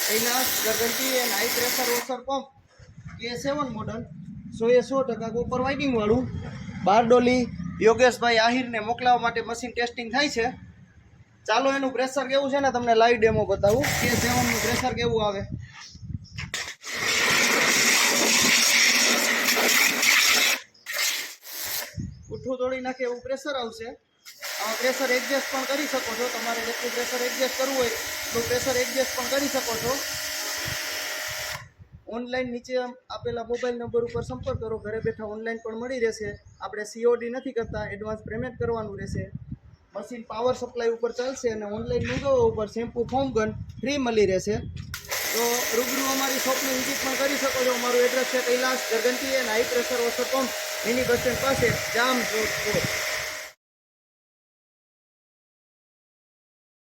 Kailash Garganti and high pressure washer pump K7 model 100% copper winding વાળું બારડોલી યોગેશભાઈ આહિરને મોકલાવવા માટે machine testing થાય છે. ચાલો એનું પ્રેશર કેવું છે ને તમને લાઈવ ડેમો બતાવું. K7 નું પ્રેશર કેવું આવે. ઉઠું તોડી નાખે એવું પ્રેશર આવશે. આમાં પ્રેશર એડજસ્ટ પણ કરી શકો છો. તમારે જેટલું પ્રેશર એડજસ્ટ કરવું હોય એટલું પ્રેશર એડજસ્ટ પણ કરી શકો છો. ઓનલાઈન નીચે આપેલા મોબાઈલ નંબર ઉપર સંપર્ક કરો. ઘરે બેઠા ઓનલાઈન પણ મળી રહેશે. આપણે COD નથી કરતા, એડવાન્સ પેમેન્ટ કરવાનું રહેશે. મશીન પાવર સપ્લાય ઉપર ચાલશે અને ઓનલાઈન મંગાવવા ઉપર શેમ્પુ ફોમ ગન ફ્રી મળી રહેશે. તો રૂબરૂ અમારી શોપની વિઝિટ પણ કરી શકો છો. અમારું એડ્રેસ છે Kailash Garganti and high pressure washer pump mini bus stand પાસે જામ જોધપુર.